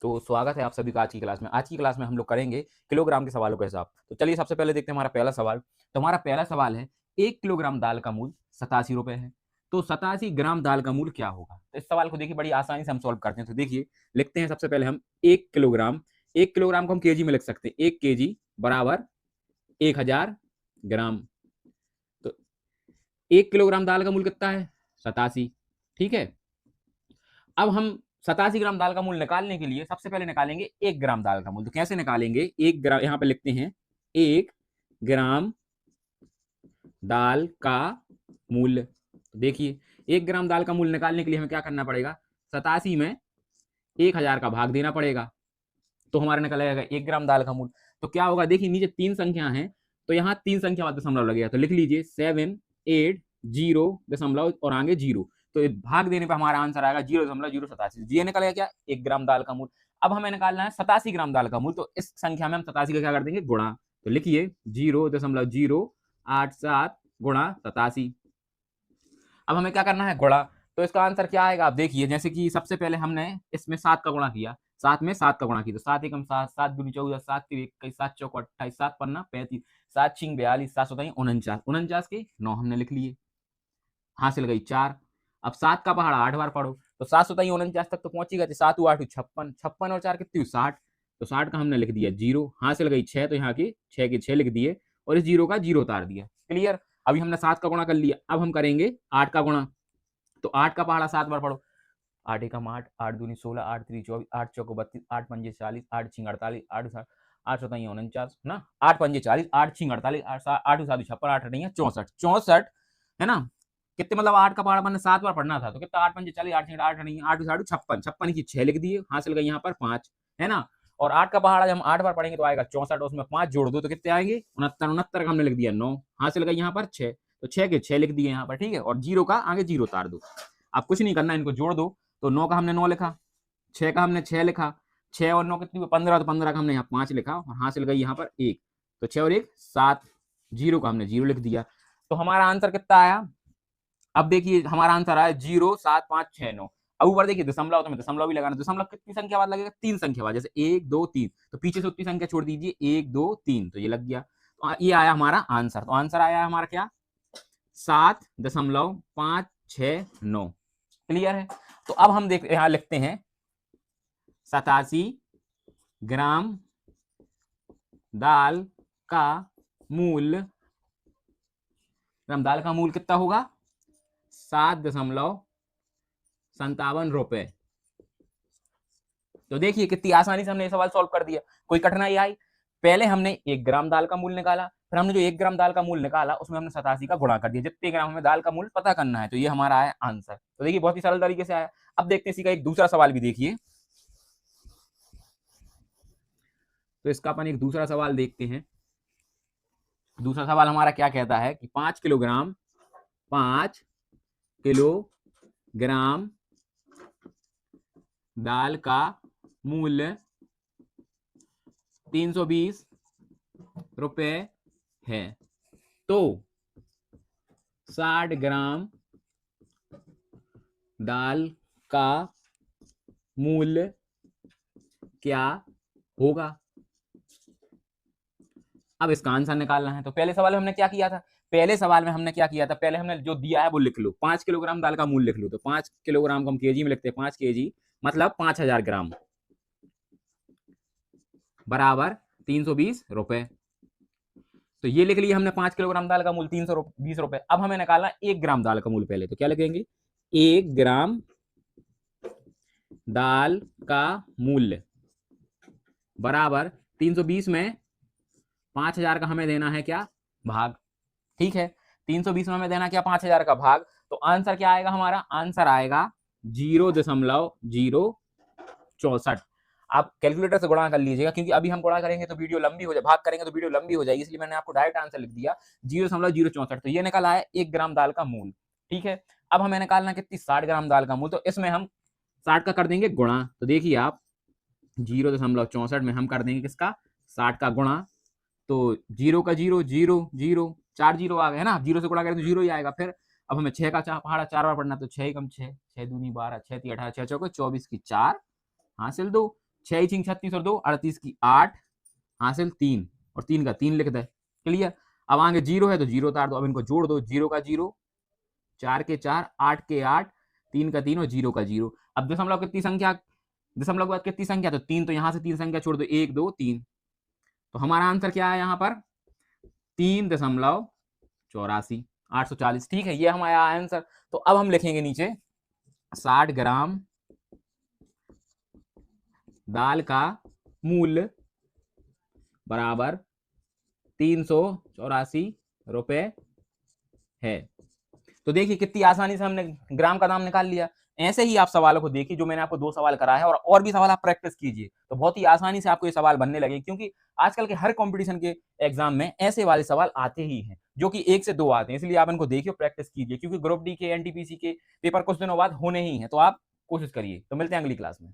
तो स्वागत है आप सभी का आज की क्लास में। आज की क्लास में हम लोग करेंगे किलोग्राम के सवालों का हिसाब। तो चलिए सबसे पहले देखते हैं हमारा पहला सवाल। तो हमारा पहला सवाल है 1 किलोग्राम दाल का मूल्य 87 रुपए है। तो 87 ग्राम दाल का मूल्य क्या होगा? तो इस सवाल को देखिए बड़ी आसानी से हम सॉल्व करते हैं। तो देखिए लिखते हैं सबसे पहले हम 1 किलोग्राम। 1 किलोग्राम को हम केजी में लिख सकते हैं। 1 केजी बराबर 1000 ग्राम। तो 1 किलोग्राम दाल का मूल्य कितना है? 87। ठीक है। अब हम 87 ग्राम दाल का मूल्य निकालने के लिए सबसे पहले निकालेंगे 1 ग्राम दाल का मूल्य। तो कैसे निकालेंगे? 1 ग्राम, यहां पे लिखते हैं 1 ग्राम दाल का मूल्य। तो देखिए 1 ग्राम दाल का मूल्य निकालने के लिए हमें क्या करना पड़ेगा? 87 में 1000 का भाग देना पड़ेगा। तो हमारा निकल आएगा 1 ग्राम दाल का मूल्य। तो क्या होगा? देखिए नीचे 3 संख्या है, तो यहाँ 3 संख्या बाद दशमलव लगेगा। तो लिख लीजिए 7 8 0 दशमलव और आगे 0। तो भाग देने पर हमारा आंसर आएगा 0.087। ये निकलेगा क्या? 1 ग्राम दाल का मूल्य। अब हमें निकालना है 87 ग्राम दाल का मूल्य। तो इस संख्या में हम 87 का क्या कर देंगे? गुणा। तो लिखिए 0.087 गुणा 87। अब हमें क्या करना है? गुणा। तो इसका आंसर क्या आएगा? आप देखिए, जैसे कि सबसे पहले हमने इसमें 7 का गुणा किया, 7 में 7 का गुणा किया। तो 7 एकम 7, 7 दूनी 14, 7 तीन 21, 7 चौक 28, 7 पन्ना 35, 7 छिंग 42, 7 सताई 49, 49 के 9 हमने लिख लिए। हासिल गई 4। अब 7 का पहाड़ा 8 बार पढ़ो। तो 7 सताई 49 तक तो पहुंची गए थे। 7 8 56, 56 और 4 कितनी? 60। तो 60 का हमने लिख दिया 0। हासिल गई 6, तो यहाँ के 6 के 6 लिख दिए और इस 0 का 0 उतार दिया। क्लियर। अभी हमने 7 का गुणा कर लिया, अब हम करेंगे 8 का गुणा। तो 8 का पहाड़ा 7 बार पढ़ो। 8 एकम 8, 8 दूनी 16, 8 तीन 24, 8 चौक 32, 8 पंजे 40, 8 छिंग 48, 8 सताई 49 ना, 8 पंजे 40, 8 छिंग 48, 8 7 56, 8 नहीं है 64, 64 है ना। कितने मतलब 8 का पहाड़ा मैंने 7 बार पढ़ना था, तो कितना? 8 पंजे 40, 8 छिंग 8 नहीं है 8 56, 56 की 6 लिख दिए। हासिल गई यहाँ पर 5 है ना। और 8 का पहाड़ा जब हम 8 बार पढ़ेंगे तो आएगा 64, उसमें 5 जोड़ दो तो कितने आएंगे? 69, 69 का हमने लिख दिया 9। हासिल गई यहाँ पर 6, तो 6 के 6 लिख दिए यहाँ पर। ठीक है। और 0 का आगे 0 उतार दो। आप कुछ नहीं करना, इनको जोड़ दो। तो 9 का हमने 9 लिखा, 6 का हमने 6 लिखा, 6 और 9 कितनी? 15। तो 15 का हमने यहाँ 5 लिखा और हासिल गई यहाँ पर 1। तो 6 और 1 7, 0 का हमने 0 लिख दिया। तो हमारा आंसर कितना आया? अब देखिए हमारा आंसर आया 07569। अब ऊपर देखिए दशमलव, तो मैं दशमलव भी लगाना। दशमलव कितनी संख्या बाद लगेगा? 3 संख्या बाद, जैसे 1 2 3। तो पीछे से उतनी संख्या छोड़ दीजिए, 1 2 3, तो ये लग गया। तो ये आया हमारा आंसर। तो आंसर आया हमारा क्या? 7.569। क्लियर है। तो अब हम देख यहां लिखते हैं 87 ग्राम दाल का मूल्य। ग्राम दाल का मूल्य कितना होगा? 7.57 रुपए। तो देखिए कितनी आसानी से हमने ये सवाल सॉल्व कर दिया। कोई कठिनाई आई? पहले हमने 1 ग्राम दाल का मूल्य निकाला, फिर हमने जो 1 ग्राम दाल का मूल्य निकाला उसमें हमने 87 का गुणा कर दिया। जितने ग्राम हमें दाल का मूल्य पता करना है, तो ये हमारा आया आंसर। तो देखिए बहुत ही सरल तरीके से आया। अब देखते हैं इसी का एक दूसरा सवाल भी देखिए। तो इसका अपन एक दूसरा सवाल देखते हैं। दूसरा सवाल हमारा क्या कहता है कि 5 किलोग्राम दाल का मूल्य 320 रुपए है। तो 60 ग्राम दाल का मूल्य क्या होगा? अब इसका आंसर निकालना है। तो पहले सवाल में हमने क्या किया था? पहले सवाल में हमने क्या किया था? पहले हमने जो दिया है वो लिख लो। 5 किलोग्राम दाल का मूल्य लिख लो। तो 5 किलोग्राम को हम केजी में लिखते हैं। 5 केजी मतलब 5000 ग्राम बराबर 320 रुपए। तो ये लिख लिया हमने 5 किलोग्राम दाल का मूल्य 320 रुपए। अब हमें निकालना 1 ग्राम दाल का मूल्य। पहले तो क्या लिखेंगे? 1 ग्राम दाल का मूल्य बराबर 320 में 5000 का हमें देना है क्या? भाग। ठीक है। 320 में हमें देना क्या? 5000 का भाग। तो आंसर क्या आएगा हमारा? आंसर आएगा 0.064। आप कैलकुलेटर से गुणा कर लीजिएगा, क्योंकि अभी हम गुणा करेंगे तो वीडियो लंबी हो जाए, भाग करेंगे तो वीडियो लंबी हो जाएगी, इसलिए मैंने आपको डायरेक्ट आंसर लिख दिया 0.064। तो ये निकल आया 1 ग्राम दाल का मूल्य। ठीक है। अब हमें निकालना कितनी? 60 ग्राम दाल का मूल्य। तो इसमें हम 60 का कर देंगे गुणा। तो देखिए आप 0.64 में हम कर देंगे किसका? 60 का गुणा। तो 0 का 0 0 0 4 0 आ गए है ना। 0 से गुणा करें तो 0 ही आएगा। फिर अब हमें 6 का पहाड़ा 4 बार पढ़ना। तो 6 कम 6, 6 दूनी 12, 6 ती 18, 6 चौके 24 की 4 हासिल 2। 6 ही 36 और 2 38 की 8 हासिल 3 और 3 का 3 लिख दे। क्लियर। अब आगे 0 है तो 0 उतार दो। अब इनको जोड़ दो, 0 का 0, 4 के 4, 8 के 8, 3 का 3 और 0 का 0। अब दशमलव कितनी संख्या, दशमलव के बाद कितनी संख्या, तो 3, तो यहां से 3 संख्या छोड़ दो, 1 2 3। तो हमारा आंसर क्या है यहाँ पर 3.84 840। ठीक है, ये हमारा आंसर। तो अब हम लिखेंगे नीचे 60 ग्राम दाल का मूल्य बराबर 384 है। तो देखिए कितनी आसानी से हमने ग्राम का दाम निकाल लिया। ऐसे ही आप सवालों को देखिए, जो मैंने आपको 2 सवाल कराया है, और भी सवाल आप प्रैक्टिस कीजिए, तो बहुत ही आसानी से आपको ये सवाल बनने लगे, क्योंकि आजकल के हर कंपटीशन के एग्जाम में ऐसे वाले सवाल आते ही हैं, जो कि 1 से 2 आते हैं। इसलिए आप इनको देखिए, प्रैक्टिस कीजिए, क्योंकि ग्रुप डी के, एनटीपीसी के पेपर कुछ दिनों बाद होने ही हैं। तो आप कोशिश करिए। तो मिलते हैं अगली क्लास में।